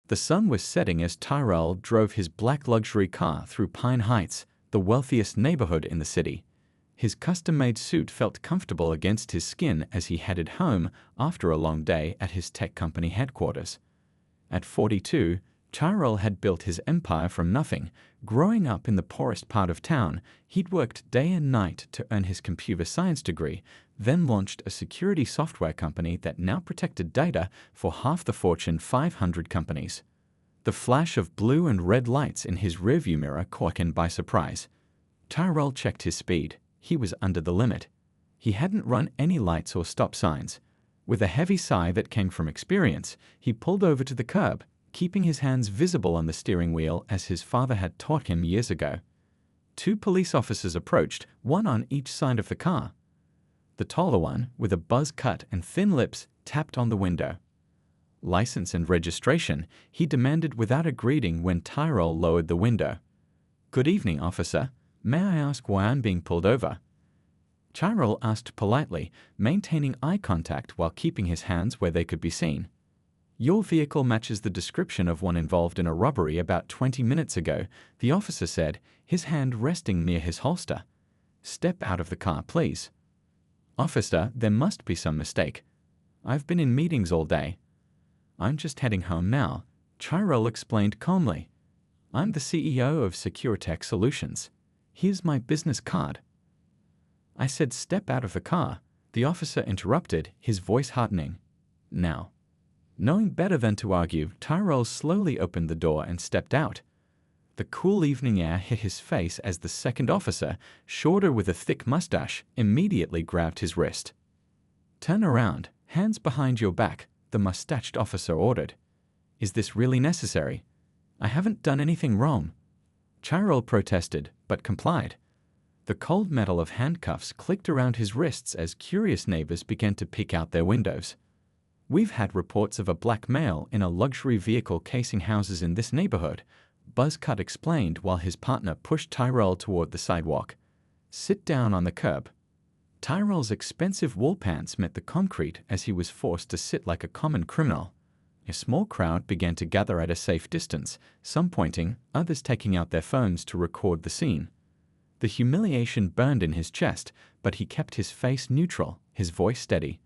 The sun was setting as Tyrell drove his black luxury car through Pine Heights, the wealthiest neighborhood in the city. His custom-made suit felt comfortable against his skin as he headed home after a long day at his tech company headquarters. At 42, Tyrell had built his empire from nothing. Growing up in the poorest part of town, he'd worked day and night to earn his computer science degree, then launched a security software company that now protected data for half the Fortune 500 companies. The flash of blue and red lights in his rearview mirror caught him by surprise. Tyrell checked his speed. He was under the limit. He hadn't run any lights or stop signs. With a heavy sigh that came from experience, he pulled over to the curb, keeping his hands visible on the steering wheel as his father had taught him years ago. Two police officers approached, one on each side of the car. The taller one, with a buzz cut and thin lips, tapped on the window. "License and registration," he demanded without a greeting when Tyrell lowered the window. "Good evening, officer. May I ask why I'm being pulled over?" Tyrell asked politely, maintaining eye contact while keeping his hands where they could be seen. "Your vehicle matches the description of one involved in a robbery about 20 minutes ago," the officer said, his hand resting near his holster. "Step out of the car, please." "Officer, there must be some mistake. I've been in meetings all day." "I'm just heading home now," Tyrell explained calmly. "I'm the CEO of SecureTech Solutions. Here's my business card." "I said step out of the car," the officer interrupted, his voice hardening. "Now." Knowing better than to argue, Tyrell slowly opened the door and stepped out. The cool evening air hit his face as the second officer, shorter with a thick mustache, immediately grabbed his wrist. "Turn around, hands behind your back," the mustached officer ordered. "Is this really necessary? I haven't done anything wrong." Tyrell protested, but complied. The cold metal of handcuffs clicked around his wrists as curious neighbors began to peek out their windows. "We've had reports of a black male in a luxury vehicle casing houses in this neighborhood," Buzzcut explained while his partner pushed Tyrell toward the sidewalk. "Sit down on the curb." Tyrell's expensive wool pants met the concrete as he was forced to sit like a common criminal. A small crowd began to gather at a safe distance, some pointing, others taking out their phones to record the scene. The humiliation burned in his chest, but he kept his face neutral, his voice steady.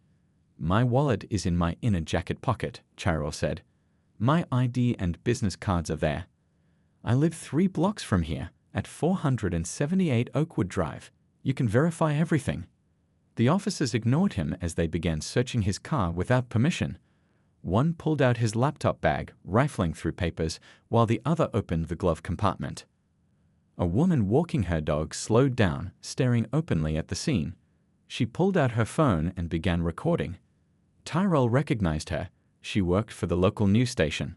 "My wallet is in my inner jacket pocket," Tyrell said. "My ID and business cards are there. I live 3 blocks from here, at 478 Oakwood Drive. You can verify everything." The officers ignored him as they began searching his car without permission. One pulled out his laptop bag, rifling through papers, while the other opened the glove compartment. A woman walking her dog slowed down, staring openly at the scene. She pulled out her phone and began recording. Tyrell recognized her. She worked for the local news station.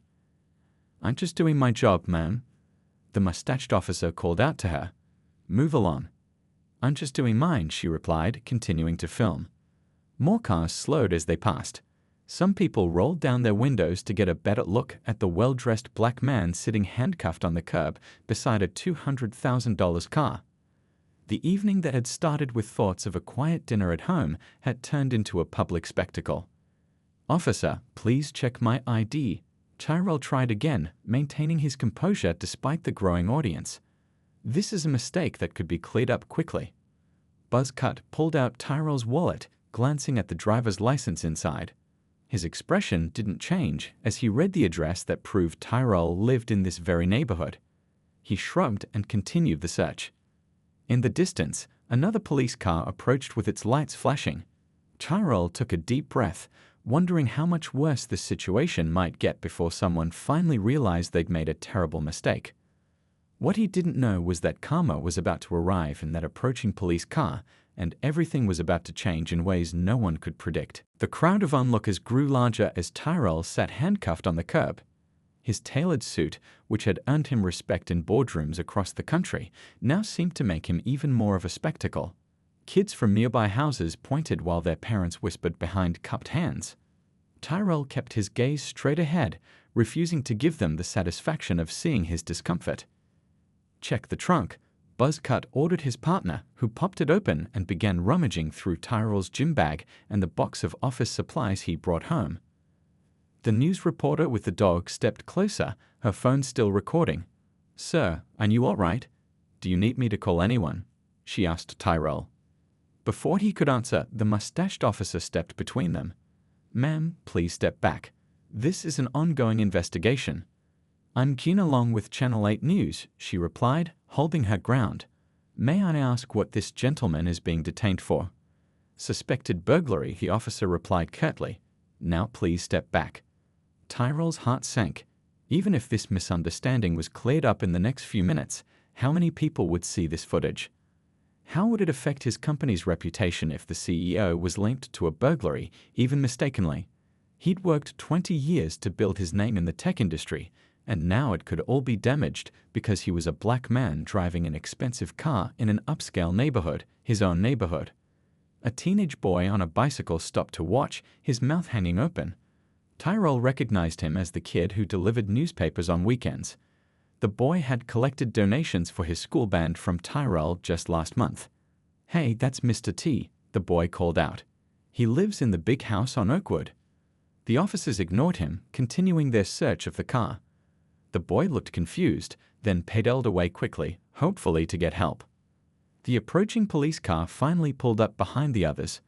"I'm just doing my job, ma'am," the mustached officer called out to her. "Move along." "I'm just doing mine," she replied, continuing to film. More cars slowed as they passed. Some people rolled down their windows to get a better look at the well-dressed black man sitting handcuffed on the curb beside a $200,000 car. The evening that had started with thoughts of a quiet dinner at home had turned into a public spectacle. "Officer, please check my ID." Tyrell tried again, maintaining his composure despite the growing audience. "This is a mistake that could be cleared up quickly." Buzzcut pulled out Tyrell's wallet, glancing at the driver's license inside. His expression didn't change as he read the address that proved Tyrell lived in this very neighborhood. He shrugged and continued the search. In the distance, another police car approached with its lights flashing. Tyrell took a deep breath, wondering how much worse this situation might get before someone finally realized they'd made a terrible mistake. What he didn't know was that karma was about to arrive in that approaching police car, and everything was about to change in ways no one could predict. The crowd of onlookers grew larger as Tyrell sat handcuffed on the curb. His tailored suit, which had earned him respect in boardrooms across the country, now seemed to make him even more of a spectacle. Kids from nearby houses pointed while their parents whispered behind cupped hands. Tyrell kept his gaze straight ahead, refusing to give them the satisfaction of seeing his discomfort. "Check the trunk," Buzzcut ordered his partner, who popped it open and began rummaging through Tyrell's gym bag and the box of office supplies he brought home. The news reporter with the dog stepped closer, her phone still recording. "Sir, are you all right? Do you need me to call anyone?" she asked Tyrell. Before he could answer, the mustached officer stepped between them. "Ma'am, please step back. This is an ongoing investigation." "I'm Gina Long with Channel 8 News," she replied, holding her ground. "May I ask what this gentleman is being detained for?" "Suspected burglary," the officer replied curtly. "Now please step back." Tyrell's heart sank. Even if this misunderstanding was cleared up in the next few minutes, how many people would see this footage? How would it affect his company's reputation if the CEO was linked to a burglary, even mistakenly? He'd worked 20 years to build his name in the tech industry, and now it could all be damaged because he was a black man driving an expensive car in an upscale neighborhood, his own neighborhood. A teenage boy on a bicycle stopped to watch, his mouth hanging open. Tyrell recognized him as the kid who delivered newspapers on weekends. The boy had collected donations for his school band from Tyrell just last month. "Hey, that's Mr. T," the boy called out. "He lives in the big house on Oakwood." The officers ignored him, continuing their search of the car. The boy looked confused, then pedaled away quickly, hopefully to get help. The approaching police car finally pulled up behind the others.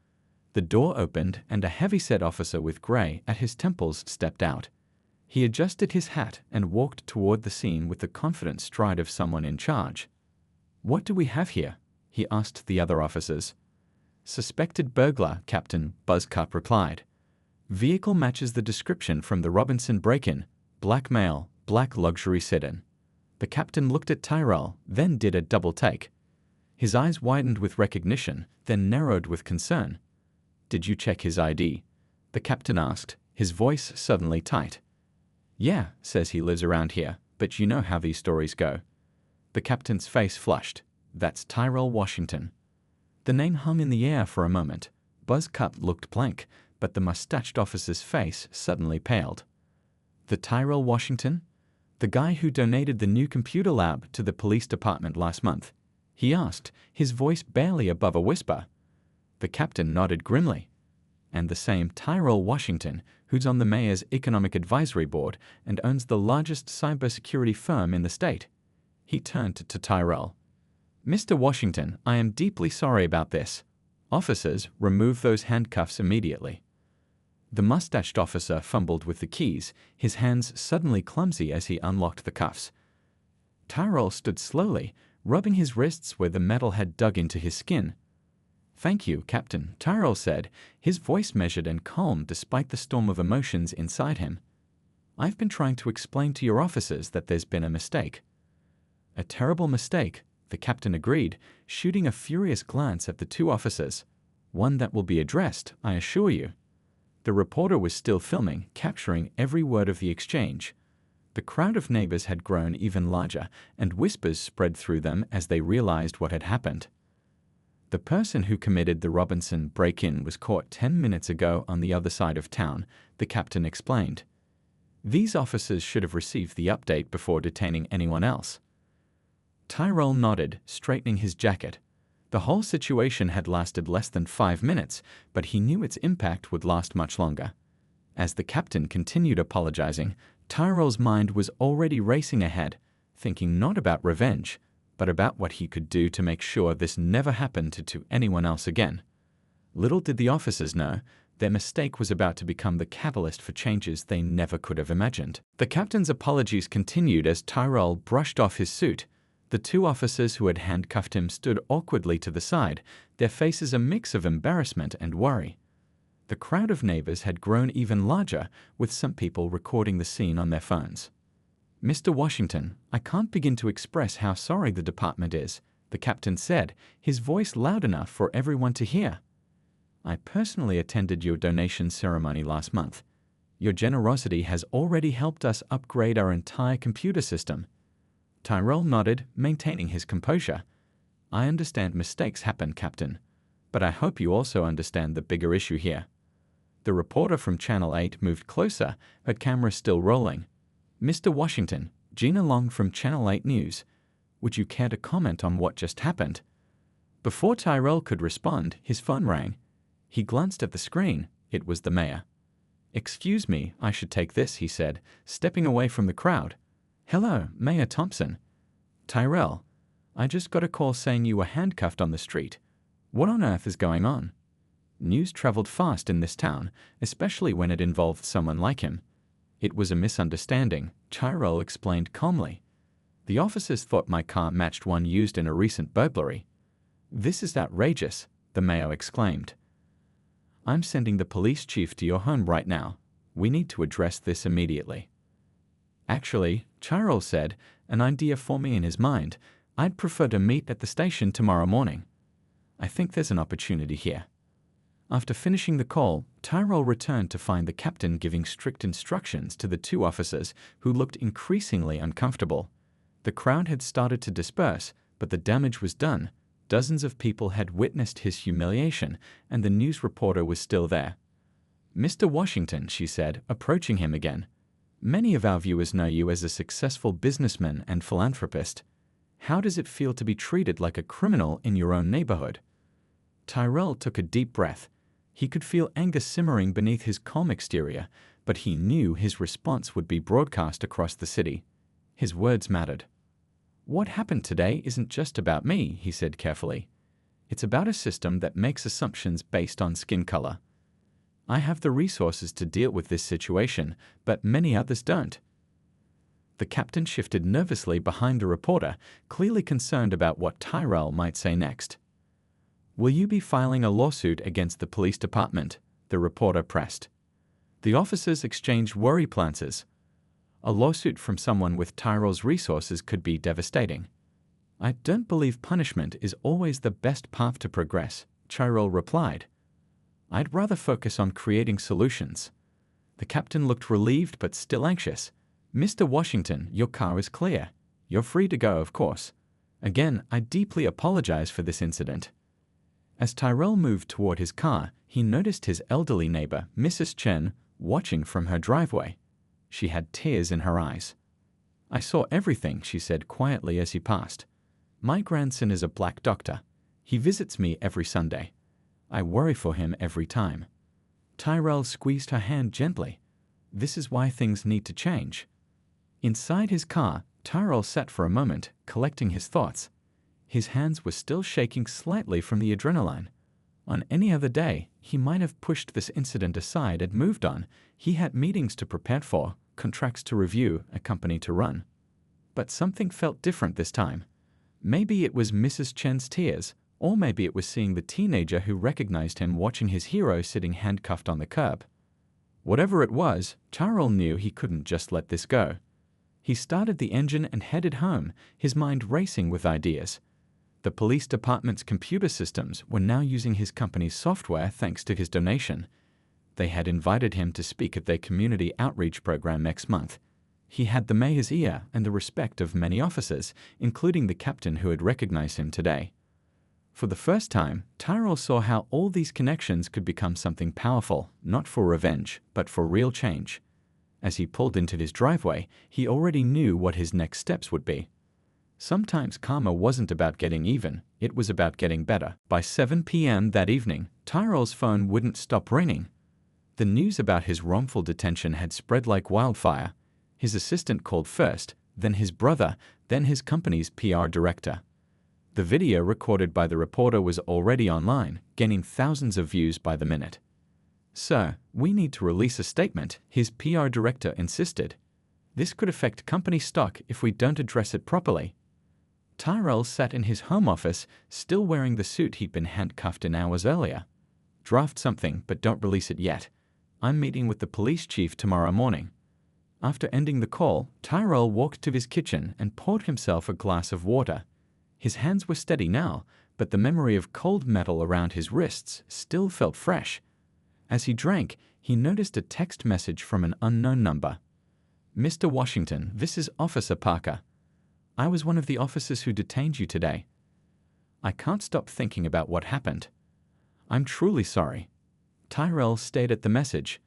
The door opened and a heavy-set officer with gray at his temples stepped out. He adjusted his hat and walked toward the scene with the confident stride of someone in charge. "What do we have here?" he asked the other officers. "Suspected burglar," Captain Buzzcup replied. "Vehicle matches the description from the Robinson break-in. Black male, black luxury sedan." The captain looked at Tyrell, then did a double take. His eyes widened with recognition, then narrowed with concern. "Did you check his ID?" the captain asked, his voice suddenly tight. "Yeah, says he lives around here, but you know how these stories go." The captain's face flushed. "That's Tyrell Washington." The name hung in the air for a moment. Buzzcup looked blank, but the mustached officer's face suddenly paled. "The Tyrell Washington? The guy who donated the new computer lab to the police department last month?" he asked, his voice barely above a whisper. The captain nodded grimly. "And the same Tyrell Washington who's on the mayor's economic advisory board and owns the largest cybersecurity firm in the state." He turned to Tyrell. "Mr. Washington, I am deeply sorry about this. Officers, remove those handcuffs immediately." The mustached officer fumbled with the keys, his hands suddenly clumsy as he unlocked the cuffs. Tyrell stood slowly, rubbing his wrists where the metal had dug into his skin. "Thank you, Captain," Tyrell said, his voice measured and calm despite the storm of emotions inside him. "I've been trying to explain to your officers that there's been a mistake." "A terrible mistake," the captain agreed, shooting a furious glance at the two officers. "One that will be addressed, I assure you." The reporter was still filming, capturing every word of the exchange. The crowd of neighbors had grown even larger, and whispers spread through them as they realized what had happened. "The person who committed the Robinson break-in was caught 10 minutes ago on the other side of town," the captain explained. "These officers should have received the update before detaining anyone else." Tyrell nodded, straightening his jacket. The whole situation had lasted less than 5 minutes, but he knew its impact would last much longer. As the captain continued apologizing, Tyrell's mind was already racing ahead, thinking not about revenge, but about what he could do to make sure this never happened to anyone else again. Little did the officers know, their mistake was about to become the catalyst for changes they never could have imagined. The captain's apologies continued as Tyrell brushed off his suit. The two officers who had handcuffed him stood awkwardly to the side, their faces a mix of embarrassment and worry. The crowd of neighbors had grown even larger, with some people recording the scene on their phones. "Mr. Washington, I can't begin to express how sorry the department is," the captain said, his voice loud enough for everyone to hear. "I personally attended your donation ceremony last month. Your generosity has already helped us upgrade our entire computer system." Tyrell nodded, maintaining his composure. "I understand mistakes happen, Captain, but I hope you also understand the bigger issue here." The reporter from Channel 8 moved closer, her camera still rolling. "Mr. Washington, Gina Long from Channel 8 News. Would you care to comment on what just happened?" Before Tyrell could respond, his phone rang. He glanced at the screen. It was the mayor. "Excuse me, I should take this," he said, stepping away from the crowd. "Hello, Mayor Thompson." "Tyrell, I just got a call saying you were handcuffed on the street. What on earth is going on?" News traveled fast in this town, especially when it involved someone like him. "It was a misunderstanding," Tyrell explained calmly. "The officers thought my car matched one used in a recent burglary." "This is outrageous," the mayor exclaimed. "I'm sending the police chief to your home right now. We need to address this immediately." "Actually," Tyrell said, an idea forming in his mind, "I'd prefer to meet at the station tomorrow morning. I think there's an opportunity here." After finishing the call, Tyrell returned to find the captain giving strict instructions to the two officers who looked increasingly uncomfortable. The crowd had started to disperse, but the damage was done. Dozens of people had witnessed his humiliation, and the news reporter was still there. "Mr. Washington," she said, approaching him again, "many of our viewers know you as a successful businessman and philanthropist. How does it feel to be treated like a criminal in your own neighborhood?" Tyrell took a deep breath. He could feel anger simmering beneath his calm exterior, but he knew his response would be broadcast across the city. His words mattered. "What happened today isn't just about me," he said carefully. "It's about a system that makes assumptions based on skin color. I have the resources to deal with this situation, but many others don't." The captain shifted nervously behind the reporter, clearly concerned about what Tyrell might say next. "Will you be filing a lawsuit against the police department?" the reporter pressed. The officers exchanged worry glances. A lawsuit from someone with Tyrell's resources could be devastating. "I don't believe punishment is always the best path to progress," Tyrell replied. "I'd rather focus on creating solutions." The captain looked relieved but still anxious. "Mr. Washington, your car is clear. You're free to go, of course. Again, I deeply apologize for this incident." As Tyrell moved toward his car, he noticed his elderly neighbor, Mrs. Chen, watching from her driveway. She had tears in her eyes. "I saw everything," she said quietly as he passed. "My grandson is a black doctor. He visits me every Sunday. I worry for him every time." Tyrell squeezed her hand gently. "This is why things need to change." Inside his car, Tyrell sat for a moment, collecting his thoughts. His hands were still shaking slightly from the adrenaline. On any other day, he might have pushed this incident aside and moved on. He had meetings to prepare for, contracts to review, a company to run. But something felt different this time. Maybe it was Mrs. Chen's tears, or maybe it was seeing the teenager who recognized him watching his hero sitting handcuffed on the curb. Whatever it was, Tyrell knew he couldn't just let this go. He started the engine and headed home, his mind racing with ideas. The police department's computer systems were now using his company's software thanks to his donation. They had invited him to speak at their community outreach program next month. He had the mayor's ear and the respect of many officers, including the captain who had recognized him today. For the first time, Tyrell saw how all these connections could become something powerful, not for revenge, but for real change. As he pulled into his driveway, he already knew what his next steps would be. Sometimes karma wasn't about getting even, it was about getting better. By 7 p.m. that evening, Tyrell's phone wouldn't stop ringing. The news about his wrongful detention had spread like wildfire. His assistant called first, then his brother, then his company's PR director. The video recorded by the reporter was already online, gaining thousands of views by the minute. "Sir, we need to release a statement," his PR director insisted. "This could affect company stock if we don't address it properly." Tyrell sat in his home office, still wearing the suit he'd been handcuffed in hours earlier. "Draft something, but don't release it yet. I'm meeting with the police chief tomorrow morning." After ending the call, Tyrell walked to his kitchen and poured himself a glass of water. His hands were steady now, but the memory of cold metal around his wrists still felt fresh. As he drank, he noticed a text message from an unknown number. "Mr. Washington, this is Officer Parker. I was one of the officers who detained you today. I can't stop thinking about what happened. I'm truly sorry." Tyrell stared at the message.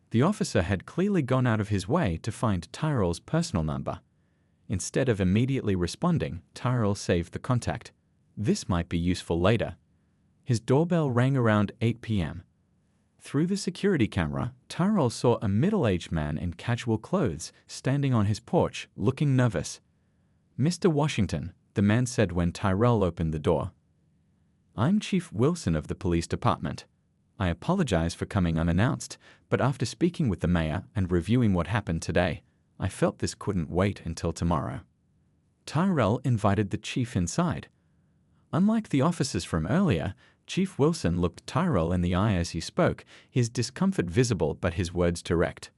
The officer had clearly gone out of his way to find Tyrell's personal number. Instead of immediately responding, Tyrell saved the contact. This might be useful later. His doorbell rang around 8 p.m. Through the security camera, Tyrell saw a middle-aged man in casual clothes standing on his porch, looking nervous. "Mr. Washington," the man said when Tyrell opened the door. "I'm Chief Wilson of the police department. I apologize for coming unannounced, but after speaking with the mayor and reviewing what happened today, I felt this couldn't wait until tomorrow." Tyrell invited the chief inside. Unlike the officers from earlier, Chief Wilson looked Tyrell in the eye as he spoke, his discomfort visible but his words direct.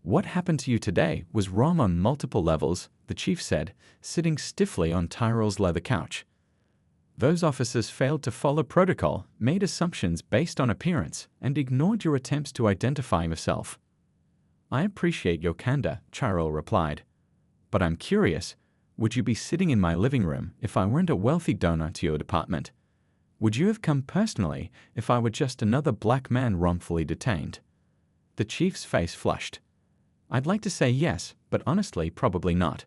"What happened to you today was wrong on multiple levels," the chief said, sitting stiffly on Tyrell's leather couch. "Those officers failed to follow protocol, made assumptions based on appearance, and ignored your attempts to identify yourself." "I appreciate your candor," Tyrell replied. "But I'm curious, would you be sitting in my living room if I weren't a wealthy donor to your department? Would you have come personally if I were just another black man wrongfully detained?" The chief's face flushed. "I'd like to say yes, but honestly, probably not.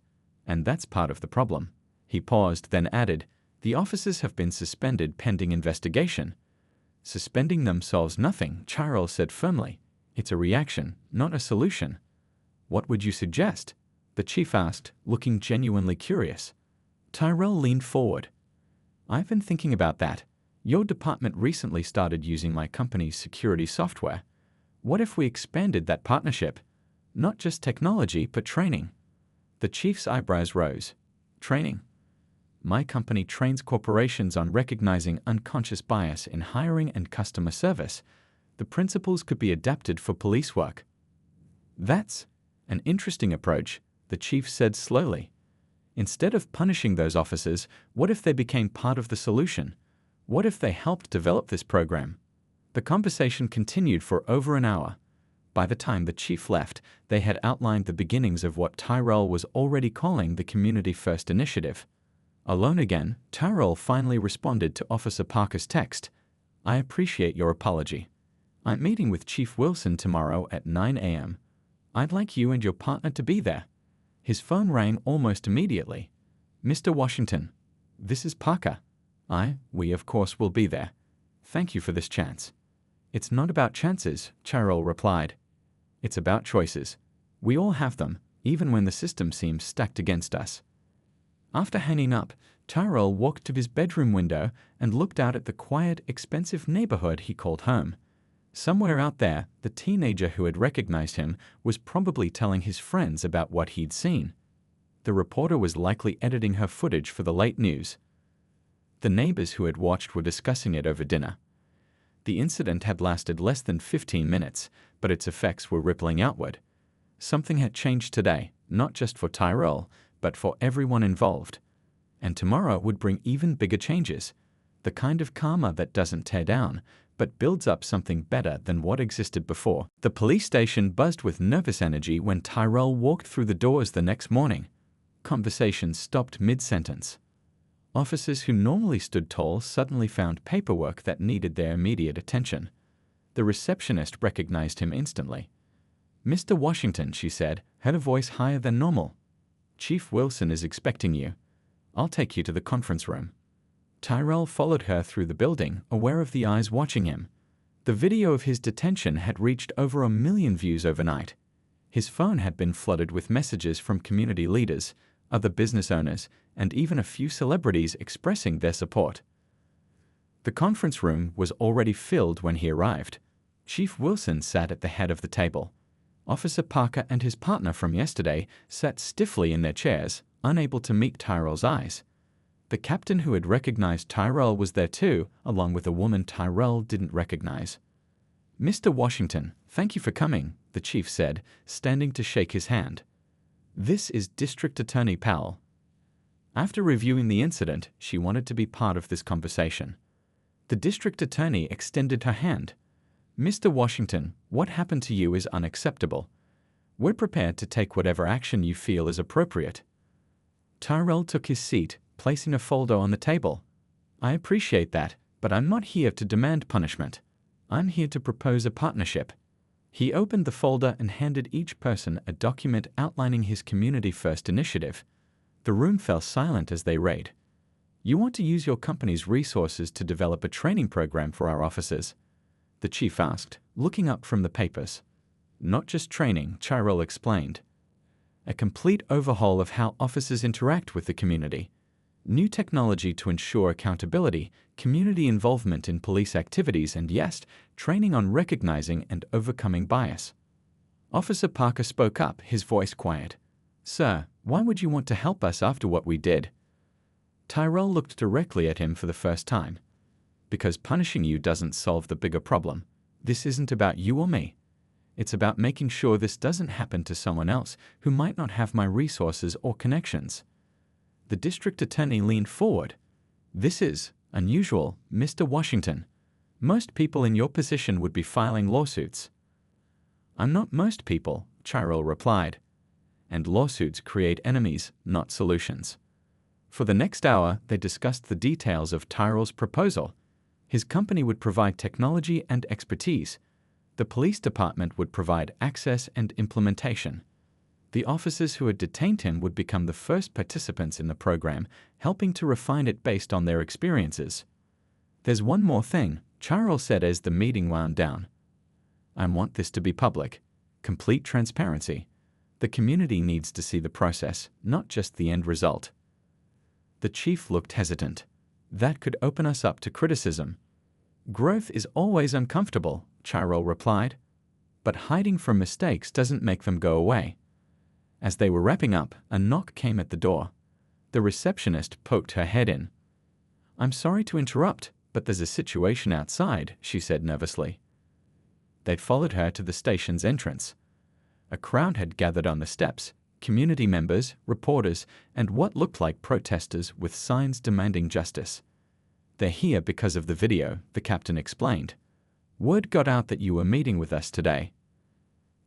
And that's part of the problem." He paused, then added, "The officers have been suspended pending investigation." "Suspending them solves nothing," Tyrell said firmly. "It's a reaction, not a solution." "What would you suggest?" the chief asked, looking genuinely curious. Tyrell leaned forward. "I've been thinking about that. Your department recently started using my company's security software. What if we expanded that partnership? Not just technology, but training." The chief's eyebrows rose. "Training? My company trains corporations on recognizing unconscious bias in hiring and customer service. The principles could be adapted for police work." "That's an interesting approach," the chief said slowly. "Instead of punishing those officers, what if they became part of the solution? What if they helped develop this program?" The conversation continued for over an hour. By the time the chief left, they had outlined the beginnings of what Tyrell was already calling the Community First Initiative. Alone again, Tyrell finally responded to Officer Parker's text. "I appreciate your apology. I'm meeting with Chief Wilson tomorrow at 9 a.m. I'd like you and your partner to be there." His phone rang almost immediately. "Mr. Washington, this is Parker. We of course will be there. Thank you for this chance." "It's not about chances," Tyrell replied. "It's about choices. We all have them, even when the system seems stacked against us." After hanging up, Tyrell walked to his bedroom window and looked out at the quiet, expensive neighborhood he called home. Somewhere out there, the teenager who had recognized him was probably telling his friends about what he'd seen. The reporter was likely editing her footage for the late news. The neighbors who had watched were discussing it over dinner. The incident had lasted less than 15 minutes, but its effects were rippling outward. Something had changed today, not just for Tyrell, but for everyone involved. And tomorrow would bring even bigger changes. The kind of karma that doesn't tear down, but builds up something better than what existed before. The police station buzzed with nervous energy when Tyrell walked through the doors the next morning. Conversations stopped mid-sentence. Officers who normally stood tall suddenly found paperwork that needed their immediate attention. The receptionist recognized him instantly. "Mr. Washington," she said, her voice higher than normal. "Chief Wilson is expecting you. I'll take you to the conference room." Tyrell followed her through the building, aware of the eyes watching him. The video of his detention had reached over 1 million views overnight. His phone had been flooded with messages from community leaders, other business owners, and even a few celebrities expressing their support. The conference room was already filled when he arrived. Chief Wilson sat at the head of the table. Officer Parker and his partner from yesterday sat stiffly in their chairs, unable to meet Tyrell's eyes. The captain who had recognized Tyrell was there too, along with a woman Tyrell didn't recognize. "Mr. Washington, thank you for coming," the chief said, standing to shake his hand. "This is District Attorney Powell." After reviewing the incident, she wanted to be part of this conversation. The district attorney extended her hand. "Mr. Washington, what happened to you is unacceptable. We're prepared to take whatever action you feel is appropriate." Tyrell took his seat, placing a folder on the table. "I appreciate that, but I'm not here to demand punishment. I'm here to propose a partnership." He opened the folder and handed each person a document outlining his Community First initiative. The room fell silent as they read. "You want to use your company's resources to develop a training program for our officers." the chief asked, looking up from the papers. Not just training, Tyrell explained. A complete overhaul of how officers interact with the community. New technology to ensure accountability, community involvement in police activities, and yes, training on recognizing and overcoming bias. Officer Parker spoke up, his voice quiet. Sir, why would you want to help us after what we did? Tyrell looked directly at him for the first time. Because punishing you doesn't solve the bigger problem. This isn't about you or me. It's about making sure this doesn't happen to someone else who might not have my resources or connections. The district attorney leaned forward. This is unusual, Mr. Washington. Most people in your position would be filing lawsuits. I'm not most people, Tyrell replied. And lawsuits create enemies, not solutions. For the next hour, they discussed the details of Tyrell's proposal. His company would provide technology and expertise. The police department would provide access and implementation. The officers who had detained him would become the first participants in the program, helping to refine it based on their experiences. There's one more thing, Tyrell said as the meeting wound down. I want this to be public. Complete transparency. The community needs to see the process, not just the end result. The chief looked hesitant. That could open us up to criticism. Growth is always uncomfortable, Tyrell replied. But hiding from mistakes doesn't make them go away. As they were wrapping up, a knock came at the door. The receptionist poked her head in. I'm sorry to interrupt, but there's a situation outside, she said nervously. They'd followed her to the station's entrance. A crowd had gathered on the steps, community members, reporters, and what looked like protesters with signs demanding justice. They're here because of the video, the captain explained. Word got out that you were meeting with us today.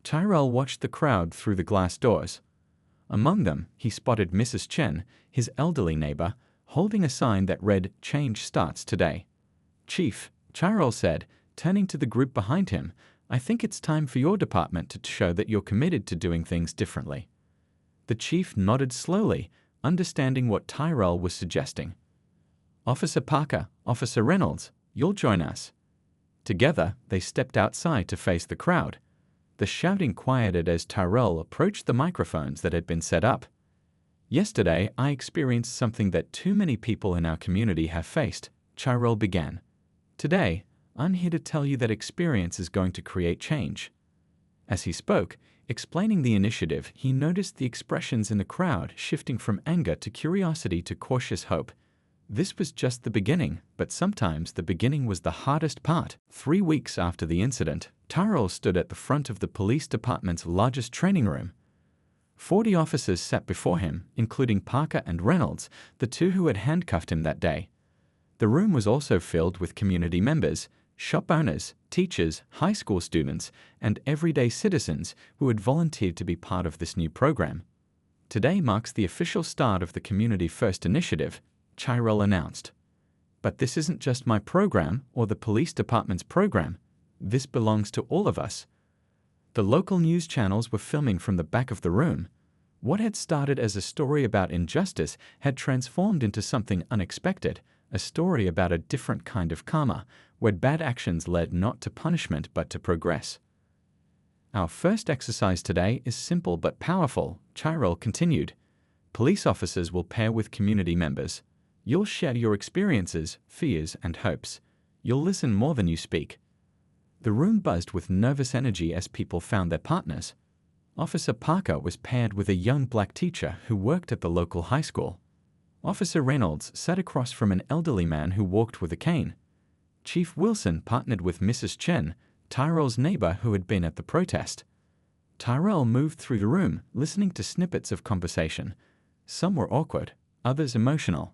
Tyrell watched the crowd through the glass doors. Among them, he spotted Mrs. Chen, his elderly neighbor, holding a sign that read, Change starts today. Chief, Tyrell said, turning to the group behind him, I think it's time for your department to show that you're committed to doing things differently. The chief nodded slowly, understanding what Tyrell was suggesting. Officer Parker, Officer Reynolds, you'll join us. Together, they stepped outside to face the crowd. The shouting quieted as Tyrell approached the microphones that had been set up. Yesterday, I experienced something that too many people in our community have faced, Tyrell began. Today, I'm here to tell you that experience is going to create change. As he spoke, explaining the initiative, he noticed the expressions in the crowd shifting from anger to curiosity to cautious hope. This was just the beginning, but sometimes the beginning was the hardest part. 3 weeks after the incident, Tyrell stood at the front of the police department's largest training room. 40 officers sat before him, including Parker and Reynolds, the two who had handcuffed him that day. The room was also filled with community members, shop owners, teachers, high school students, and everyday citizens who had volunteered to be part of this new program. Today marks the official start of the Community First initiative, Tyrell announced. But this isn't just my program or the police department's program. This belongs to all of us. The local news channels were filming from the back of the room. What had started as a story about injustice had transformed into something unexpected, a story about a different kind of karma, where bad actions led not to punishment but to progress. Our first exercise today is simple but powerful, Tyrell continued. Police officers will pair with community members. You'll share your experiences, fears, and hopes. You'll listen more than you speak. The room buzzed with nervous energy as people found their partners. Officer Parker was paired with a young black teacher who worked at the local high school. Officer Reynolds sat across from an elderly man who walked with a cane. Chief Wilson partnered with Mrs. Chen, Tyrell's neighbor who had been at the protest. Tyrell moved through the room, listening to snippets of conversation. Some were awkward, others emotional.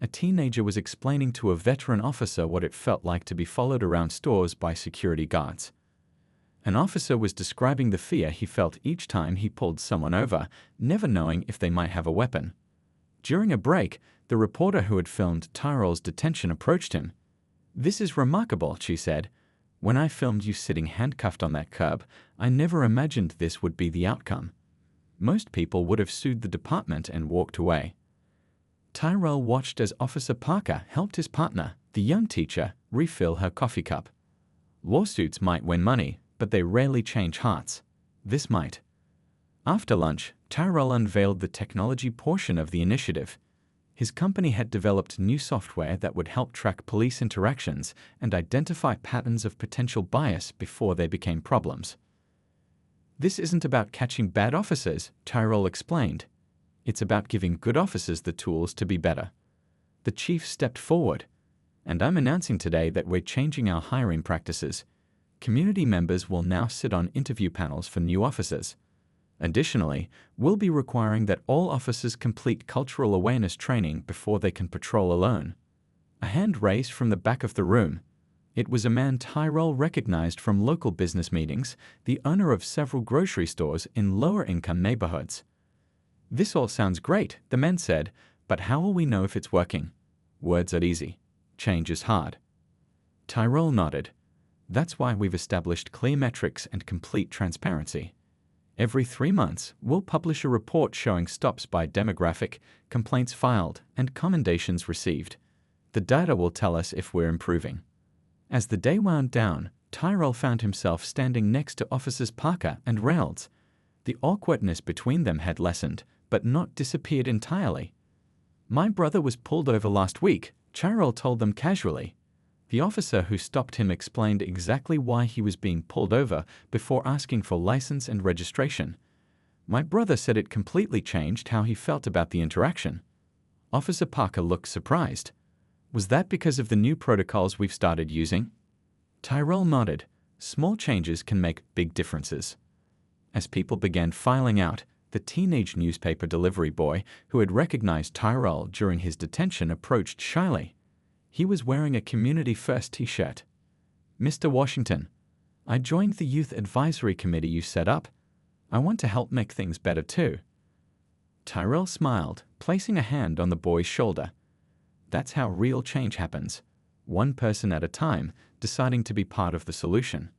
A teenager was explaining to a veteran officer what it felt like to be followed around stores by security guards. An officer was describing the fear he felt each time he pulled someone over, never knowing if they might have a weapon. During a break, the reporter who had filmed Tyrell's detention approached him. This is remarkable, she said. When I filmed you sitting handcuffed on that curb, I never imagined this would be the outcome. Most people would have sued the department and walked away. Tyrell watched as Officer Parker helped his partner, the young teacher, refill her coffee cup. Lawsuits might win money, but they rarely change hearts. This might. After lunch, Tyrell unveiled the technology portion of the initiative. His company had developed new software that would help track police interactions and identify patterns of potential bias before they became problems. "This isn't about catching bad officers," Tyrell explained. "It's about giving good officers the tools to be better." The chief stepped forward. "And I'm announcing today that we're changing our hiring practices. Community members will now sit on interview panels for new officers. Additionally, we'll be requiring that all officers complete cultural awareness training before they can patrol alone." A hand raised from the back of the room. It was a man Tyrell recognized from local business meetings, the owner of several grocery stores in lower-income neighborhoods. "This all sounds great," the man said, "but how will we know if it's working? Words are easy. Change is hard." Tyrell nodded. "That's why we've established clear metrics and complete transparency. Every 3 months, we'll publish a report showing stops by demographic, complaints filed, and commendations received. The data will tell us if we're improving." As the day wound down, Tyrell found himself standing next to Officers Parker and Reynolds. The awkwardness between them had lessened, but not disappeared entirely. "My brother was pulled over last week," Tyrell told them casually. The officer who stopped him explained exactly why he was being pulled over before asking for license and registration. "My brother said it completely changed how he felt about the interaction." Officer Parker looked surprised. "Was that because of the new protocols we've started using?" Tyrell nodded. Small changes can make big differences. As people began filing out, the teenage newspaper delivery boy who had recognized Tyrell during his detention approached shyly. He was wearing a Community First t-shirt. "Mr. Washington, I joined the Youth Advisory Committee you set up. I want to help make things better too." Tyrell smiled, placing a hand on the boy's shoulder. That's how real change happens, one person at a time, deciding to be part of the solution.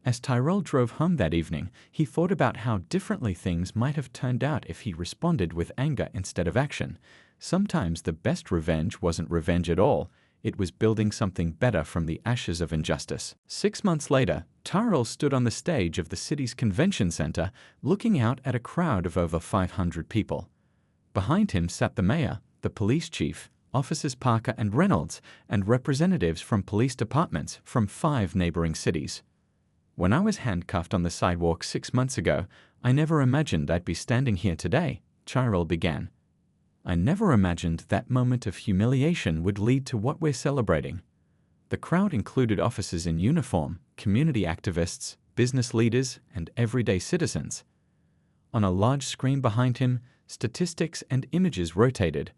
As Tyrell drove home that evening, he thought about how differently things might have turned out if he responded with anger instead of action. Sometimes the best revenge wasn't revenge at all. It was building something better from the ashes of injustice. 6 months later, Tyrell stood on the stage of the city's convention center, looking out at a crowd of over 500 people. Behind him sat the mayor, the police chief, Officers Parker and Reynolds, and representatives from police departments from 5 neighboring cities. "When I was handcuffed on the sidewalk 6 months ago, I never imagined I'd be standing here today," Tyrell began. "I never imagined that moment of humiliation would lead to what we're celebrating." The crowd included officers in uniform, community activists, business leaders, and everyday citizens. On a large screen behind him, statistics and images rotated.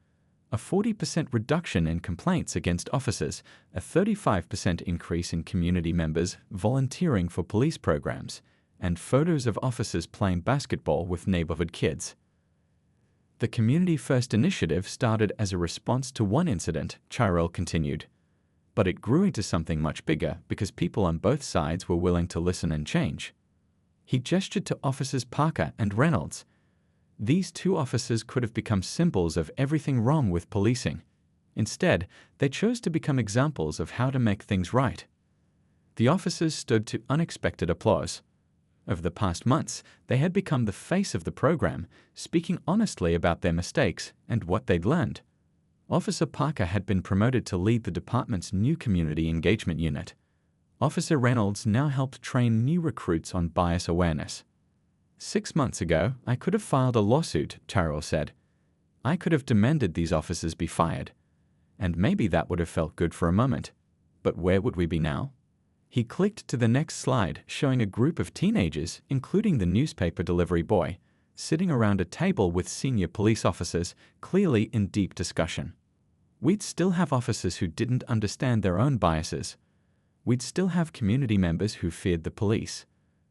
A 40% reduction in complaints against officers, a 35% increase in community members volunteering for police programs, and photos of officers playing basketball with neighborhood kids. The Community First initiative started as a response to one incident, Tyrell continued. But it grew into something much bigger because people on both sides were willing to listen and change. He gestured to Officers Parker and Reynolds. These 2 officers could have become symbols of everything wrong with policing. Instead, they chose to become examples of how to make things right. The officers stood to unexpected applause. Over the past months, they had become the face of the program, speaking honestly about their mistakes and what they'd learned. Officer Parker had been promoted to lead the department's new community engagement unit. Officer Reynolds now helped train new recruits on bias awareness. 6 months ago, I could have filed a lawsuit, Tyrell said. I could have demanded these officers be fired. And maybe that would have felt good for a moment. But where would we be now? He clicked to the next slide, showing a group of teenagers, including the newspaper delivery boy, sitting around a table with senior police officers, clearly in deep discussion. We'd still have officers who didn't understand their own biases. We'd still have community members who feared the police.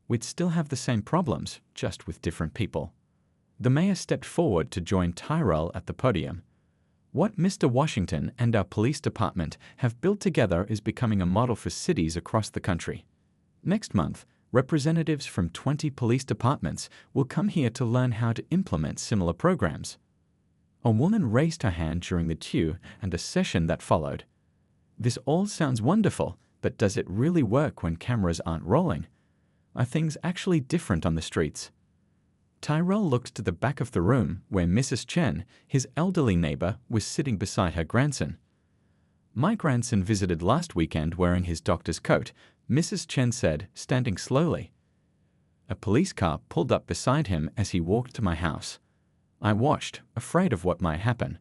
We'd still have the same problems, just with different people. The mayor stepped forward to join Tyrell at the podium. What Mr. Washington and our police department have built together is becoming a model for cities across the country. Next month, representatives from 20 police departments will come here to learn how to implement similar programs. A woman raised her hand during the queue and a session that followed. This all sounds wonderful, But does it really work when cameras aren't rolling? Are things actually different on the streets? Tyrell looked to the back of the room where Mrs. Chen, his elderly neighbor, was sitting beside her grandson. "My grandson visited last weekend wearing his doctor's coat," Mrs. Chen said, standing slowly. "A police car pulled up beside him as he walked to my house. I watched, afraid of what might happen.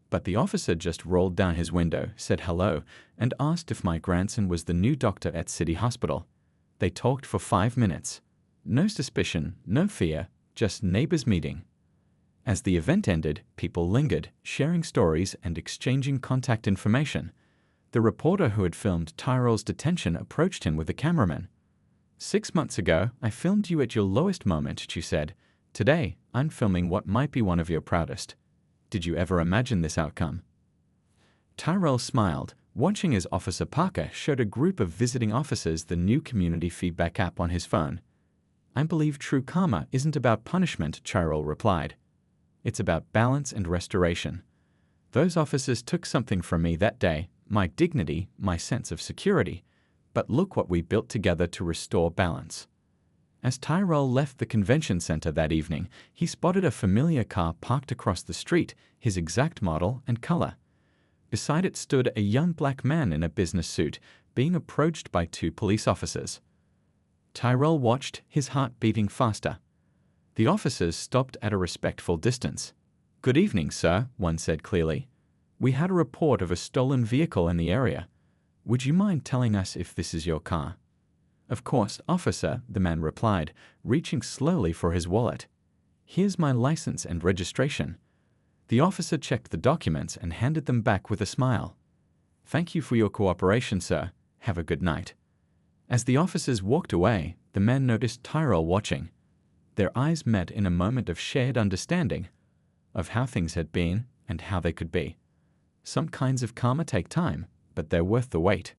But the officer just rolled down his window, said hello, and asked if my grandson was the new doctor at City Hospital. They talked for 5 minutes. No suspicion, no fear, just neighbors meeting." As the event ended, people lingered, sharing stories and exchanging contact information. The reporter who had filmed Tyrell's detention approached him with a cameraman. "6 months ago, I filmed you at your lowest moment," she said. "Today, I'm filming what might be one of your proudest. Did you ever imagine this outcome?" Tyrell smiled, watching as Officer Parker showed a group of visiting officers the new community feedback app on his phone. "I believe true karma isn't about punishment," Tyrell replied. "It's about balance and restoration. Those officers took something from me that day, my dignity, my sense of security. But look what we built together to restore balance." As Tyrell left the convention center that evening, he spotted a familiar car parked across the street, his exact model and color. Beside it stood a young black man in a business suit, being approached by 2 police officers. Tyrell watched, his heart beating faster. The officers stopped at a respectful distance. "Good evening, sir," one said clearly. "We had a report of a stolen vehicle in the area. Would you mind telling us if this is your car?" "Of course, officer," the man replied, reaching slowly for his wallet. "Here's my license and registration." The officer checked the documents and handed them back with a smile. "Thank you for your cooperation, sir. Have a good night." As the officers walked away, the man noticed Tyrell watching. Their eyes met in a moment of shared understanding of how things had been and how they could be. Some kinds of karma take time, but they're worth the wait.